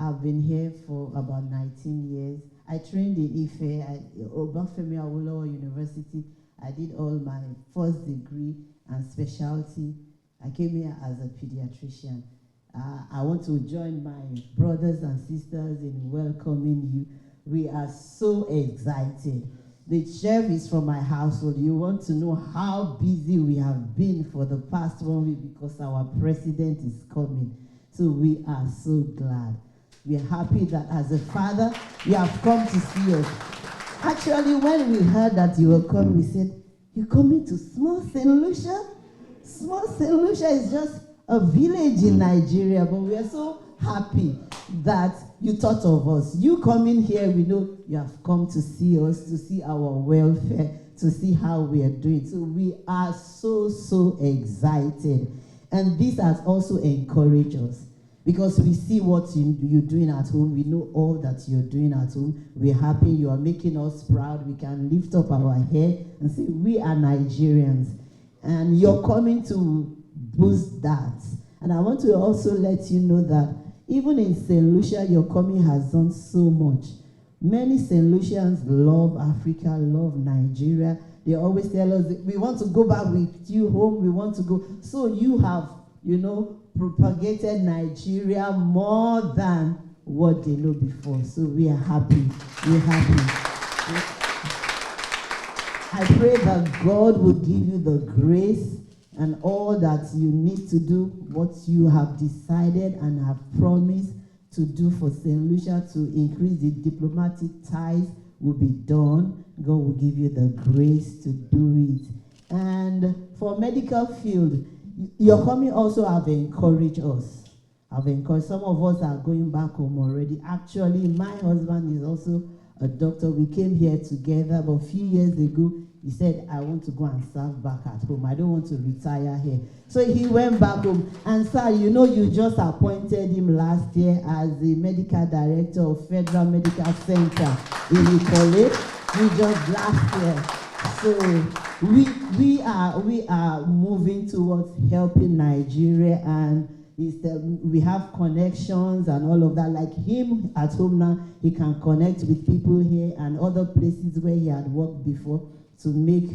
I've been here for about 19 years. I trained in Ife at Obafemi Awolowo University. I did all my first degree and specialty. I came here as a pediatrician. I want to join my brothers and sisters in welcoming you. We are so excited. The chef is from my household. You want to know how busy we have been for the past 1 week because our president is coming. So we are so glad. We are happy that as a father, you have come to see us. Actually, when we heard that you were coming, we said, you're coming to small Saint Lucia? Small Saint Lucia is just a village in Nigeria, but we are so happy that you thought of us. You coming here, we know you have come to see us, to see our welfare, to see how we are doing. So we are so excited. And this has also encouraged us because we see what you're doing at home. We know all that you're doing at home. We're happy. You are making us proud. We can lift up our head and say, we are Nigerians. And you're coming to boost that. And I want to also let you know that even in Saint Lucia, your coming has done so much. Many Saint Lucians love Africa, love Nigeria. They always tell us, we want to go back with you home, we want to go. So you have, propagated Nigeria more than what they know before. So we are happy. We're happy. I pray that God will give you the grace and all that you need to do, what you have decided and have promised to do for Saint Lucia to increase the diplomatic ties will be done. God will give you the grace to do it. And for medical field, your coming also have encouraged us. Some of us are going back home already. Actually, my husband is also a doctor. We came here together, but a few years ago, he said, I want to go and serve back at home. I don't want to retire here. So he went back home. And sir, you just appointed him last year as the medical director of Federal Medical Center in Italy. We just last year. So we are moving towards helping Nigeria, and we have connections and all of that. Like him at home now, he can connect with people here and other places where he had worked before to make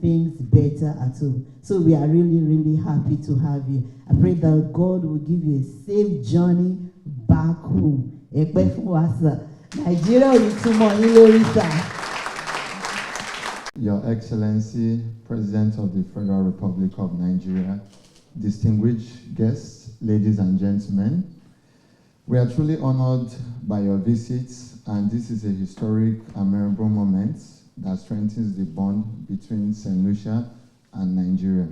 things better at home. So we are really happy to have you. I pray that God will give you a safe journey back home. Nigeria will too much. Your Excellency, President of the Federal Republic of Nigeria, distinguished guests, ladies and gentlemen, we are truly honored by your visits, and this is a historic and memorable moment that strengthens the bond between Saint Lucia and Nigeria.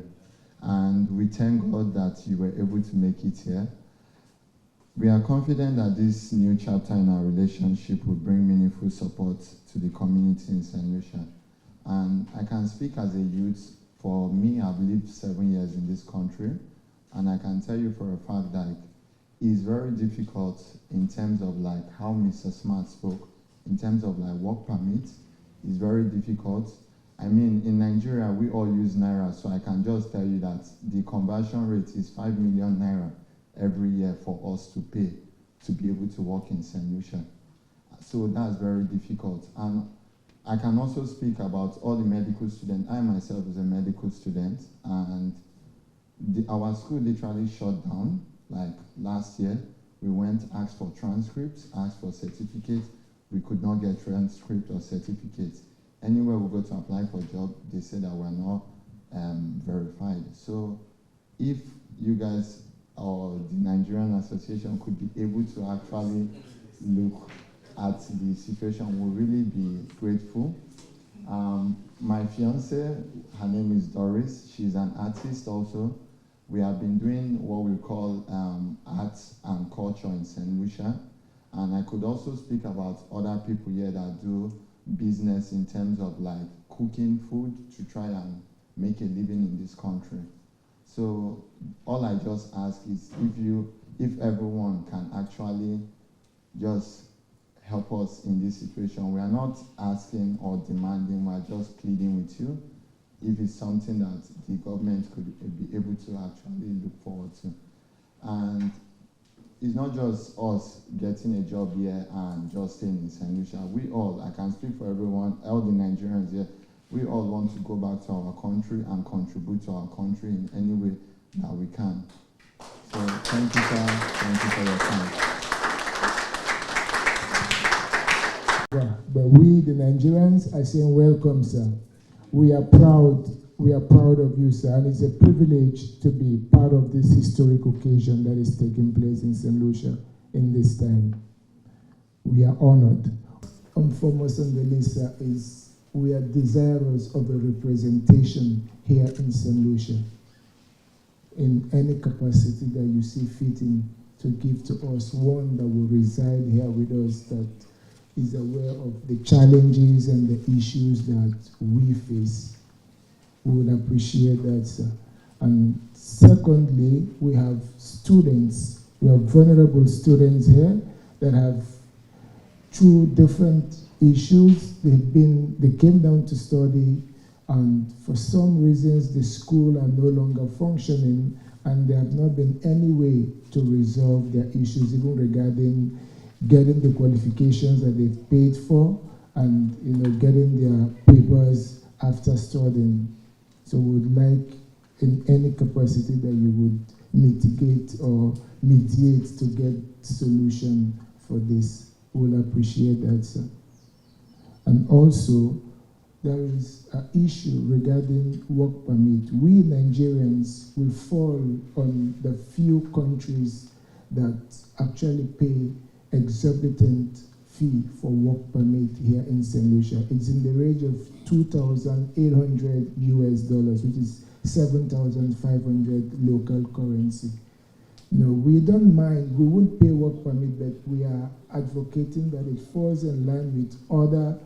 And we thank God that you were able to make it here. We are confident that this new chapter in our relationship will bring meaningful support to the community in Saint Lucia. And I can speak as a youth. For me, I've lived 7 years in this country, and I can tell you for a fact that it's very difficult in terms of like how Mr. Smart spoke, in terms of like work permit. It's very difficult. I mean, in Nigeria, we all use Naira, so I can just tell you that the conversion rate is 5 million Naira every year for us to pay to be able to work in Saint Lucia. So that's very difficult. And I can also speak about all the medical students. I myself is a medical student, and our school literally shut down. Like last year, we went, asked for transcripts, asked for certificates. We could not get transcript or certificates. Anywhere we go to apply for a job, they say that we're not verified. So if you guys or the Nigerian Association could be able to actually look at the situation, we'll really be grateful. My fiance, her name is Doris. She's an artist also. We have been doing what we call arts and culture in Saint Lucia. And I could also speak about other people here that do business in terms of like cooking food to try and make a living in this country. So all I just ask is if everyone can actually just help us in this situation. We are not asking or demanding, we are just pleading with you if it's something that the government could be able to actually look forward to. And it's not just us getting a job here and just staying in Saint Lucia. We all, I can speak for everyone, all the Nigerians here, we all want to go back to our country and contribute to our country in any way that we can. So thank you, sir. Thank you for your time. Yeah, but we, the Nigerians, are saying welcome, sir. We are proud of you, sir, and it's a privilege to be part of this historic occasion that is taking place in Saint Lucia in this time. We are honored. And foremost on the list, sir, is we are desirous of a representation here in Saint Lucia in any capacity that you see fitting to give to us, one that will reside here with us, that is aware of the challenges and the issues that we face. We would appreciate that, sir. And secondly, we have students, we have vulnerable students here that have two different issues. They came down to study, and for some reasons the school are no longer functioning, and there have not been any way to resolve their issues, even regarding getting the qualifications that they've paid for, and getting their papers after studying. So we would like, in any capacity that you would mitigate or mediate to get solution for this. We'll appreciate that, sir. And also, there is an issue regarding work permit. We Nigerians will fall on the few countries that actually pay exorbitant fee for work permit here in Saint Lucia. It's in the range of $2,800 US, which is 7,500 local currency. No, we don't mind. We would pay work permit, but we are advocating that it falls in line with other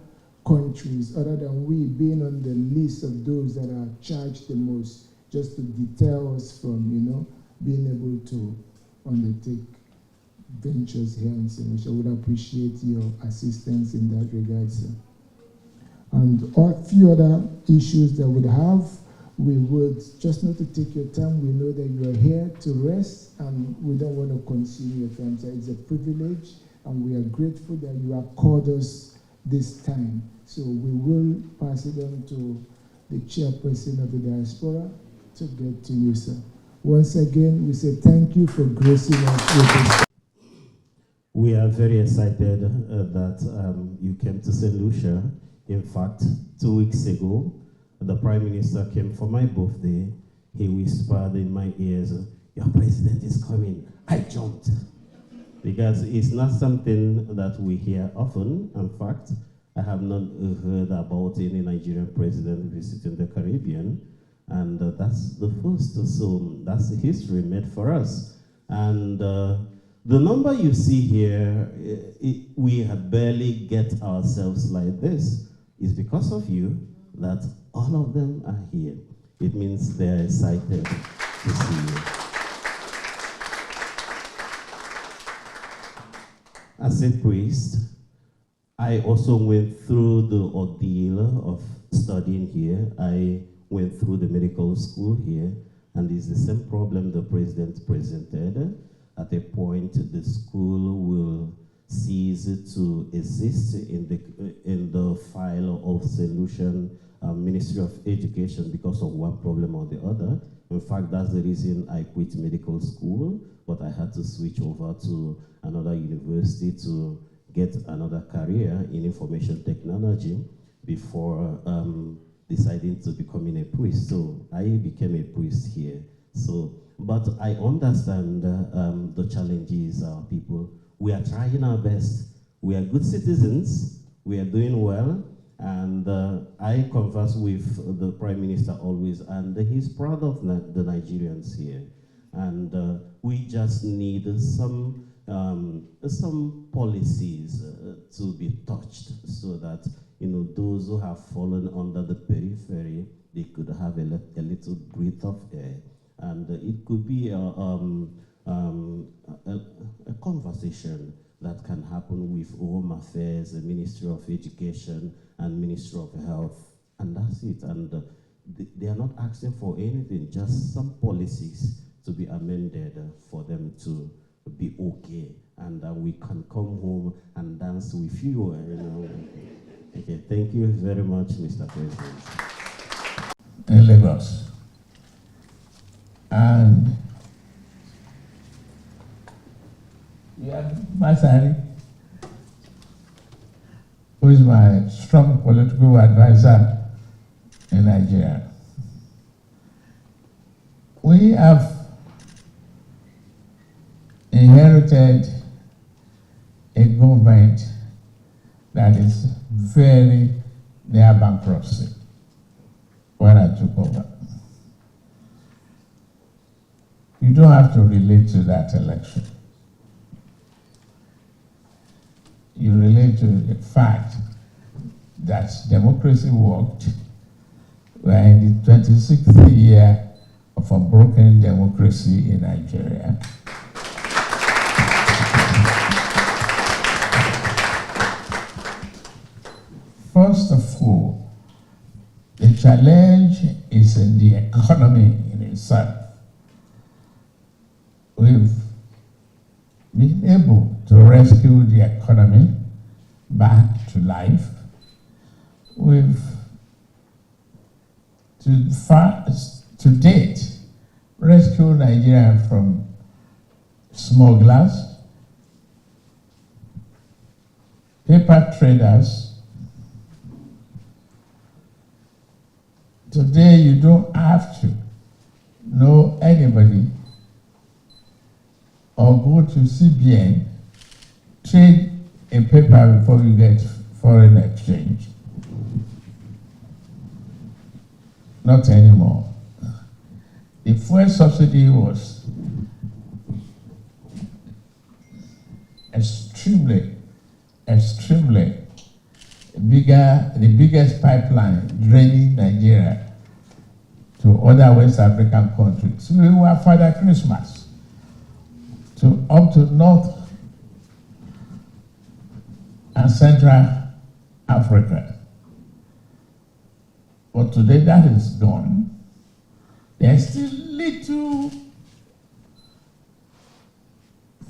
countries, other than we being on the list of those that are charged the most, just to deter us from, being able to undertake ventures here in Saint Lucia. I would appreciate your assistance in that regard, sir. And a few other issues that we have, we would just not to take your time. We know that you are here to rest, and we don't want to consume your time. So it's a privilege, and we are grateful that you have called us this time. So we will pass it on to the chairperson of the Diaspora to get to you, sir. Once again, we say thank you for gracing us with this. We are very excited that you came to Saint Lucia. In fact, 2 weeks ago, the Prime Minister came for my birthday. He whispered in my ears, "Your president is coming." I jumped, because it's not something that we hear often. In fact, I have not heard about any Nigerian president visiting the Caribbean, and that's the first. So that's the history made for us. And the number you see here, we have barely get ourselves like this. It's because of you that all of them are here. It means they're excited to see you. As a priest, I also went through the ordeal of studying here. I went through the medical school here, and it's the same problem the president presented. At a point, the school will cease to exist in the file of Saint Lucian Ministry of Education because of one problem or the other. In fact, that's the reason I quit medical school, but I had to switch over to another university to get another career in information technology before deciding to becoming a priest. So I became a priest here. So, but I understand the challenges our people. We are trying our best. We are good citizens. We are doing well. And I converse with the Prime Minister always, and he's proud of the Nigerians here. And we just need some policies to be touched, so that those who have fallen under the periphery, they could have a little breath of air. And it could be a conversation that can happen with Home Affairs, the Ministry of Education, and Ministry of Health, and that's it. And they are not asking for anything, just some policies to be amended for them to be okay, and we can come home and dance with you. Okay, thank you very much, Mr. President. In Lagos, and you have Masari, who is my strong political advisor in Nigeria. We have inherited a government that is very near bankruptcy when I took over. You don't have to relate to that election. You relate to the fact that democracy worked. We are in the 26th year of a broken democracy in Nigeria. First of all, the challenge is in the economy in itself. We've been able to rescue the economy back to life. We've, to date, rescued Nigeria from smugglers, paper traders. Today, you don't have to know anybody or go to CBN, trade a paper before you get foreign exchange. Not anymore. The fuel subsidy was extremely the biggest pipeline draining Nigeria to other West African countries. We were Father Christmas up to North and Central Africa. But today that is gone. There's still little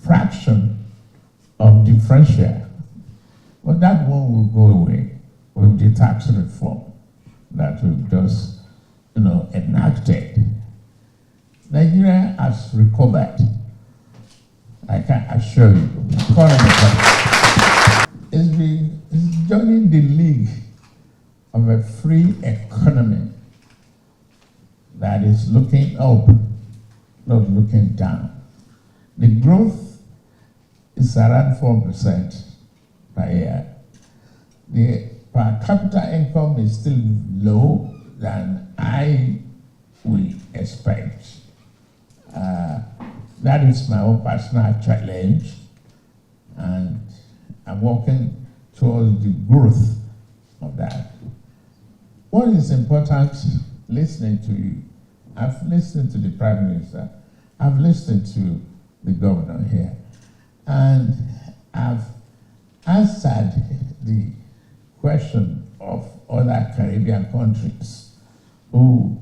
fraction of differential, but that one will go away with the tax reform that we've just, enacted. Nigeria has recovered. I can assure you. It's joining the league of a free economy that is looking up, not looking down. The growth is around 4% per year. The per capita income is still low than I would expect. That is my own personal challenge, and I'm working towards the growth of that. What is important, listening to you, I've listened to the Prime Minister, I've listened to the Governor here, and I've answered the question of other Caribbean countries who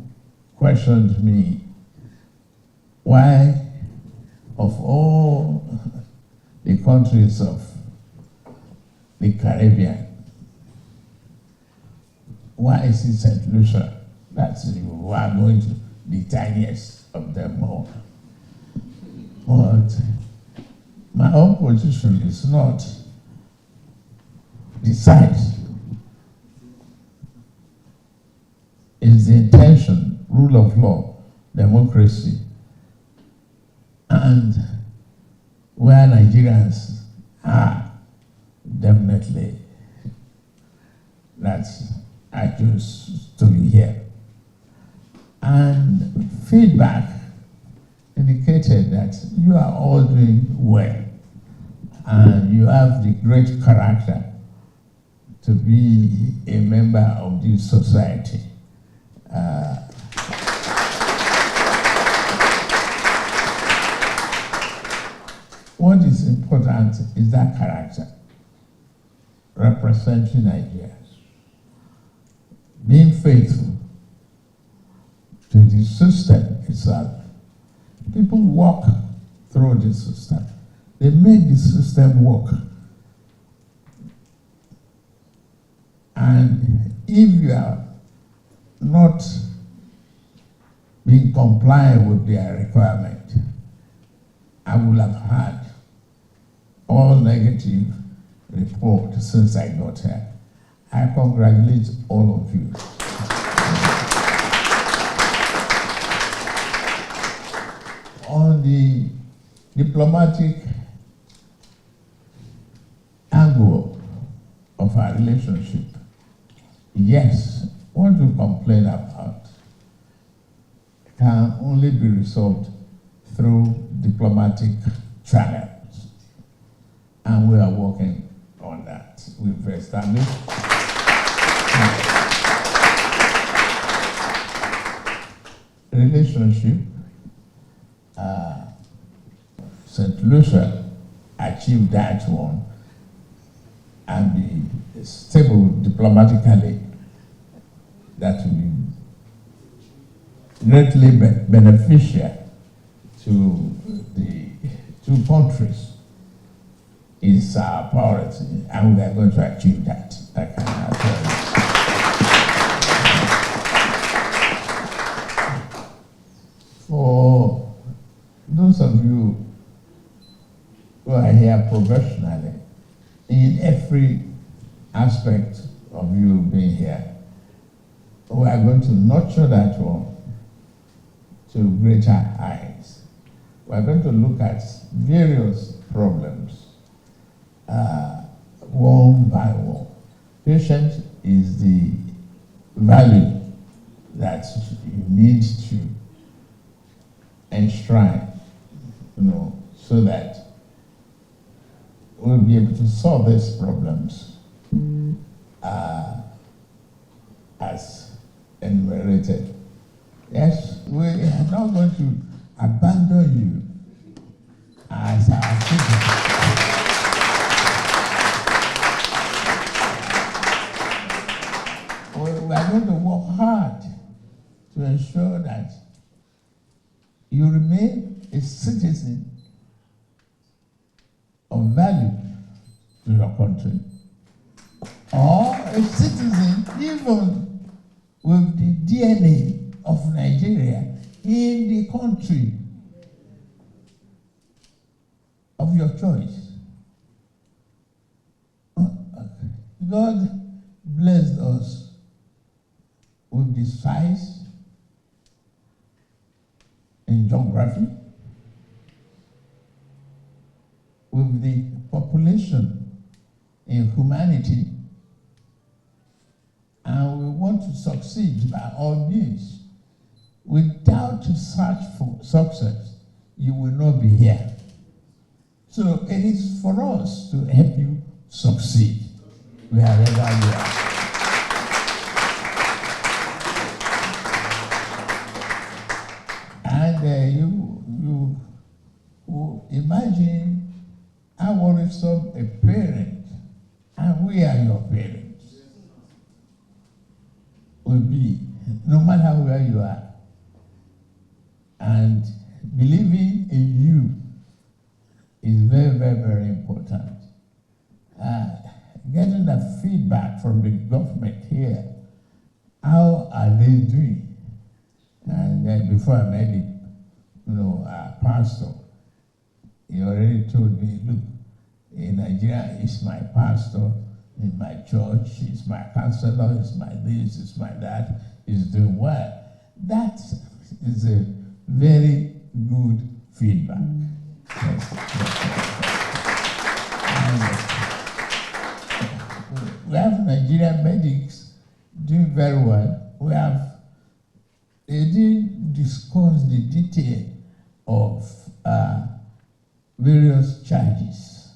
questioned me why, of all the countries of the Caribbean, why is it Saint Lucia that's we are going to the tiniest of them all? But my own position is not the size. It's the intention, rule of law, democracy, and where Nigerians are definitely, that's I choose to be here. And feedback indicated that you are all doing well and you have the great character to be a member of this society. important is that character, representing Nigeria, being faithful to the system itself. People walk through the system. They make the system work. And if you are not being compliant with their requirement, I would have had all negative reports since I got here. I congratulate all of you. On the diplomatic angle of our relationship, yes, what we complain about can only be resolved through diplomatic channels, and we are working on that. We've established relationship. Saint Lucia achieved that one and be stable diplomatically. That will be greatly beneficial to the two countries. Is our priority, and we are going to achieve that. I can tell you. For those of you who are here professionally, in every aspect of you being here, we are going to nurture that one to greater heights. We are going to look at various problems one by one. Patience is the value that you need to enshrine, so that we'll be able to solve these problems as enumerated. Yes, we are not going to abandon you as our citizens. We are going to work hard to ensure that you remain a citizen of value to your country, or a citizen even with the DNA of Nigeria in the country of your choice. God blessed us with the size in geography, with the population in humanity, and we want to succeed by all means. Without a search for success, you will not be here. So it is for us to help you succeed wherever you are. And you imagine how worrisome a parent, and we are your parents, will be, no matter where you are. And believing in you is very, very, very important. Getting the feedback from the government here, how are they doing? And then before I met it, pastor, he already told me, look, in Nigeria, he's my pastor, in my church, he's my counselor, he's my this, he's my that, he's doing well. That is a very good feedback. Yes. We have Nigerian medics doing very well. They didn't discuss the detail of various charges.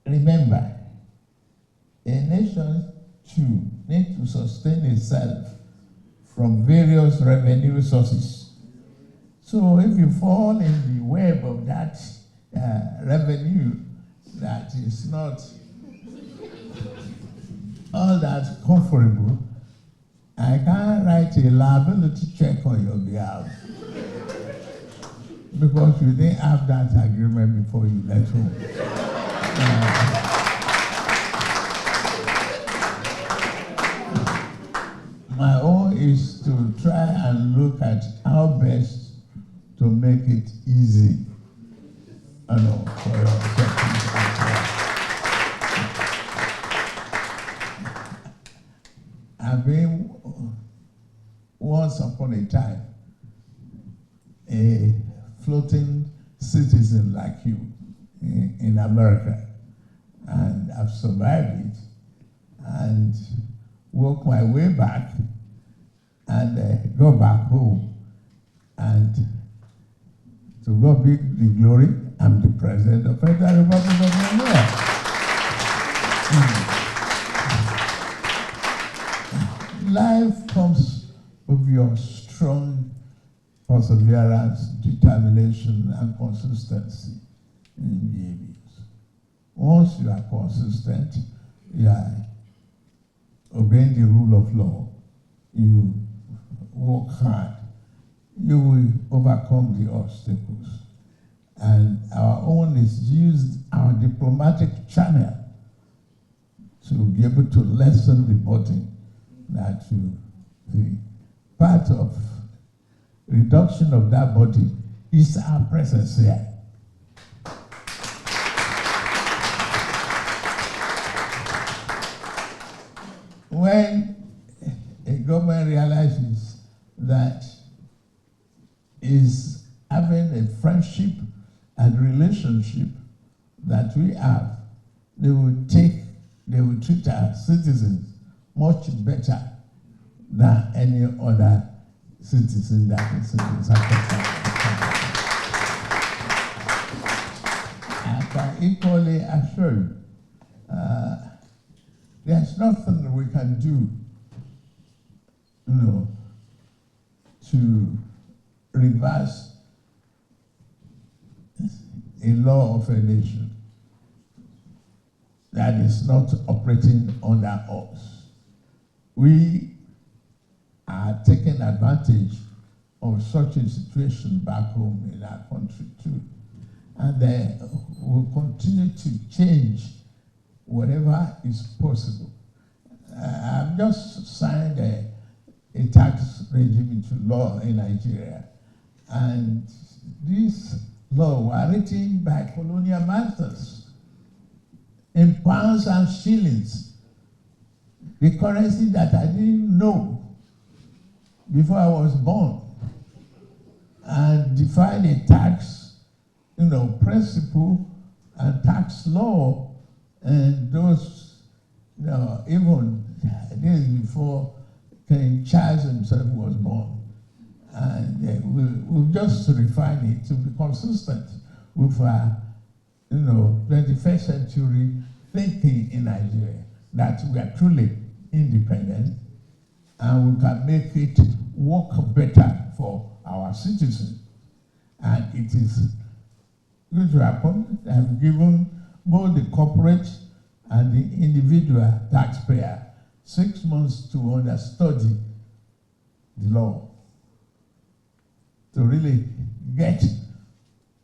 Remember, a nation too needs to sustain itself from various revenue sources. So if you fall in the web of that revenue that is not all that comfortable, I can't write a liability check on your behalf because you didn't have that agreement before you left home. My own is to try and look at how best to make it easy, for your sections as well. I've been once upon a time a floating citizen like you in America, and I've survived it and worked my way back and go back home, and to God be the glory, I'm the President of the Federal Republic of Nigeria. Life comes with your strong perseverance, determination, and consistency in behaviors. Once you are consistent, you are obeying the rule of law, you work hard, you will overcome the obstacles. And our own is used our diplomatic channel to be able to lessen the burden that the part of reduction of that burden is our presence here. When a government realizes that is having a friendship and relationship that we have, they will treat our citizens much better than any other citizen that is in the I can equally assure you, there's nothing that we can do, to reverse a law of a nation that is not operating under us. We are taking advantage of such a situation back home in our country too. And we'll continue to change whatever is possible. I've just signed a tax regime into law in Nigeria. And this law was written by colonial masters in pounds and shillings, the currency that I didn't know before I was born, and defined a tax, principle and tax law, and those, even days before King Charles himself was born. And we've just refined it to be consistent with our, 21st century thinking in Nigeria, that we are truly independent and we can make it work better for our citizens. And it is going to happen. I've given both the corporate and the individual taxpayer 6 months to understudy the law, to really get,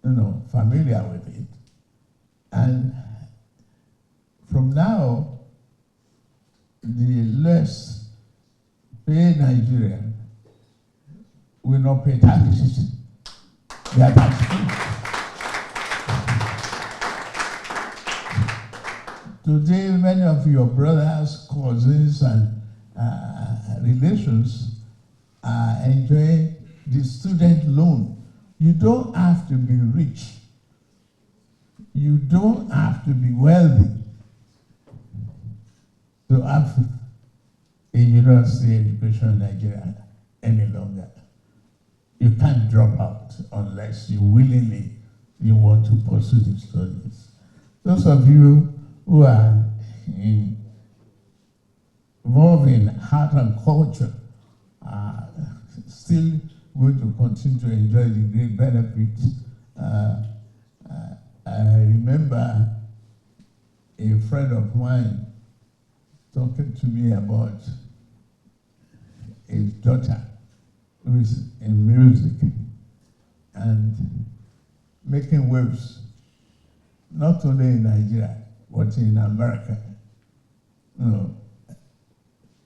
familiar with it. And from now, the less pay Nigerian will not pay taxes. They are tax free. Today, many of your brothers, cousins, and relations are enjoying the student loan. You don't have to be rich. You don't have to be wealthy to have a university education in Nigeria any longer. You can't drop out unless you willingly want to pursue the studies. Those of you who are involved in art and culture are still going to continue to enjoy the great benefits I remember a friend of mine talking to me about his daughter who is in music and making waves, not only in Nigeria, but in America. You know,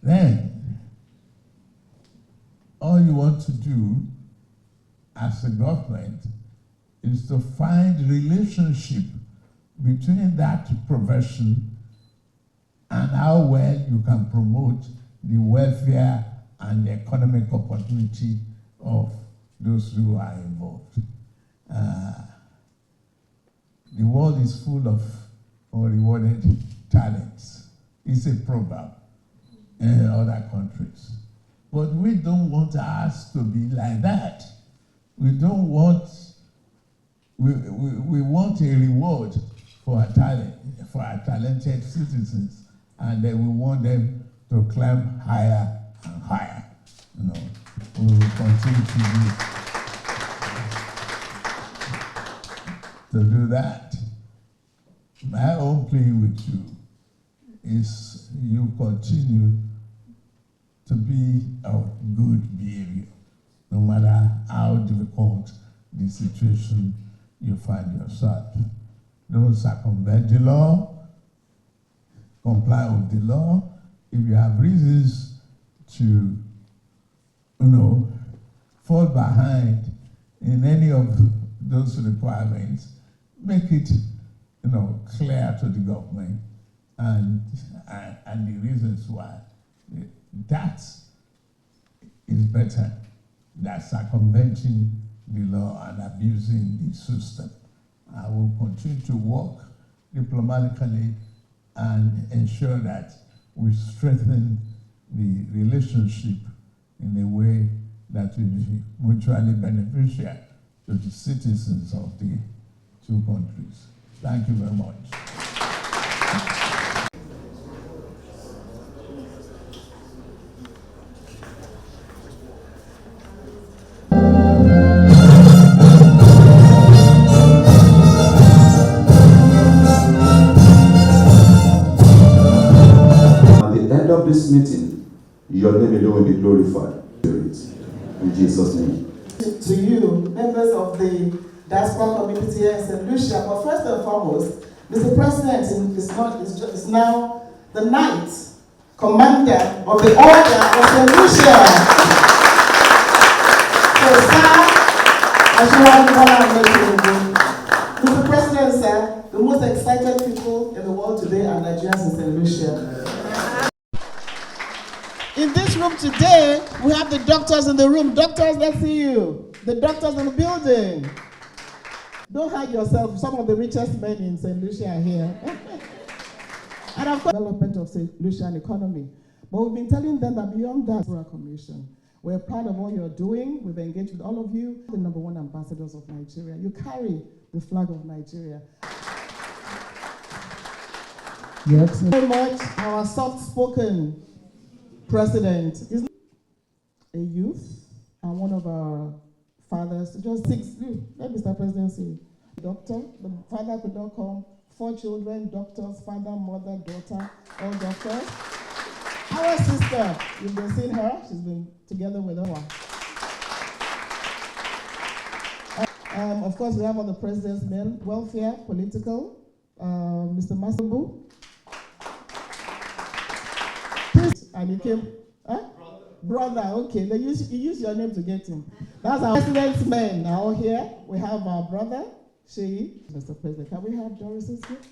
then all you want to do as a government is to find relationship between that profession and how well you can promote the welfare and the economic opportunity of those who are involved. The world is full of unrewarded talents. It's a proverb in other countries. But we don't want ours to be like that. We don't want, we want a reward for our talent, for our talented citizens, and then we want them to climb higher and higher. You know, we will continue to do that. My own plea with you is you continue to be of good behavior, no matter how difficult the situation you find yourself. Don't circumvent the law, comply with the law. If you have reasons to, fall behind in any of those requirements, make it, clear to the government and the reasons why. That is better than circumventing the law and abusing the system. I will continue to work diplomatically and ensure that we strengthen the relationship in a way that will be mutually beneficial to the citizens of the two countries. Thank you very much. Of this meeting, your name alone will be glorified. In Jesus' name. To you, members of the Diaspora community here in Saint Lucia, but first and foremost, Mr. President is now the 9th Commander of the Order of Saint Lucia. So, sir, Mr. President, sir, the most excited people in the world today are Nigerians in Saint Lucia. In this room today, we have the doctors in the room. Doctors, let's see you. The doctors in the building. Don't hide yourself. Some of the richest men in St. Lucia are here. And of course, development of St. Lucian economy. But we've been telling them that beyond that, for our commission, we're proud of what you're doing. We've engaged with all of you, the #1 ambassadors of Nigeria. You carry the flag of Nigeria. Yes. Very much our soft-spoken president is a youth and one of our fathers. Just 6, let Mr. President say, doctor. The father could not come. 4 children, doctors, father, mother, daughter, all doctors. Our sister, you've been seeing her. She's been together with her. Of course, we have all the president's men, welfare, political, Mr. Masabu. And he came, brother, okay, you use your name to get him. That's our president's men are all here. We have our brother, Sheyi. Mr. President, can we have Doris's gift?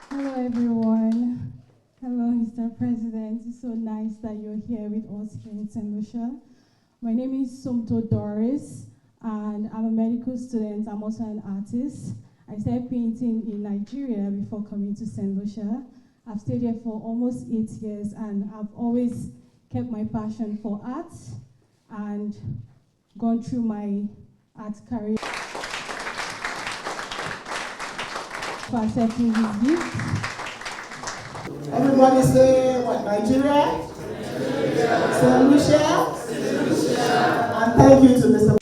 Hello, everyone. Hello, Mr. President. It's so nice that you're here with us here in Saint Lucia. My name is Somto Doris, and I'm a medical student. I'm also an artist. I started painting in Nigeria before coming to Saint Lucia. I've stayed here for almost 8 years, and I've always kept my passion for art and gone through my art career. For accepting this gift. Everybody say what? Nigeria? Saint Lucia? And thank you to Mr.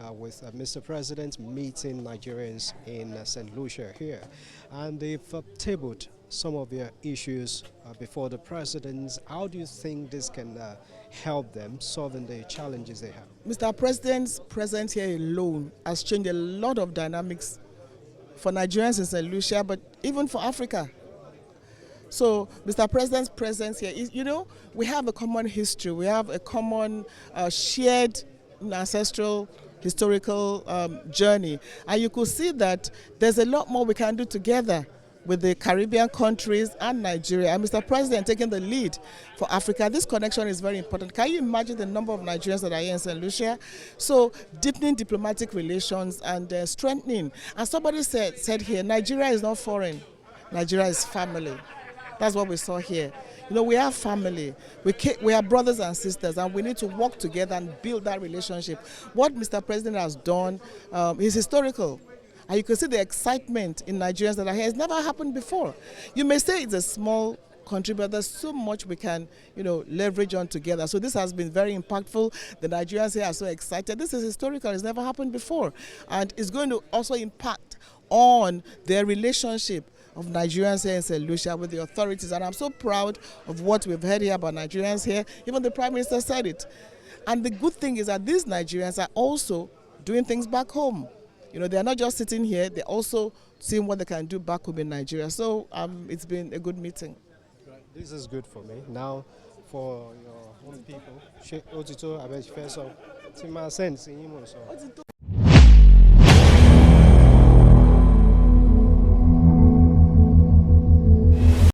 on with Mr. President meeting Nigerians in Saint Lucia here. And they've tabled some of their issues before the president. How do you think this can help them solving the challenges they have? Mr. President's presence here alone has changed a lot of dynamics for Nigerians in Saint Lucia, but even for Africa. So Mr. President's presence here is, we have a common history. We have a common shared ancestral historical journey. And you could see that there's a lot more we can do together with the Caribbean countries and Nigeria. And Mr. President taking the lead for Africa. This connection is very important. Can you imagine the number of Nigerians that are here in Saint Lucia? So deepening diplomatic relations and strengthening. And somebody said here, Nigeria is not foreign. Nigeria is family. That's what we saw here. We are family. We are brothers and sisters, and we need to work together and build that relationship. What Mr. President has done is historical. And you can see the excitement in Nigerians that are here. It's never happened before. You may say it's a small country, but there's so much we can, leverage on together. So this has been very impactful. The Nigerians here are so excited. This is historical. It's never happened before. And it's going to also impact on their relationship of Nigerians here in Saint Lucia with the authorities. And I'm so proud of what we've heard here about Nigerians here. Even the Prime Minister said it. And the good thing is that these Nigerians are also doing things back home. They're not just sitting here, they're also seeing what they can do back home in Nigeria. So it's been a good meeting. Right. This is good for me. Now, for your own people,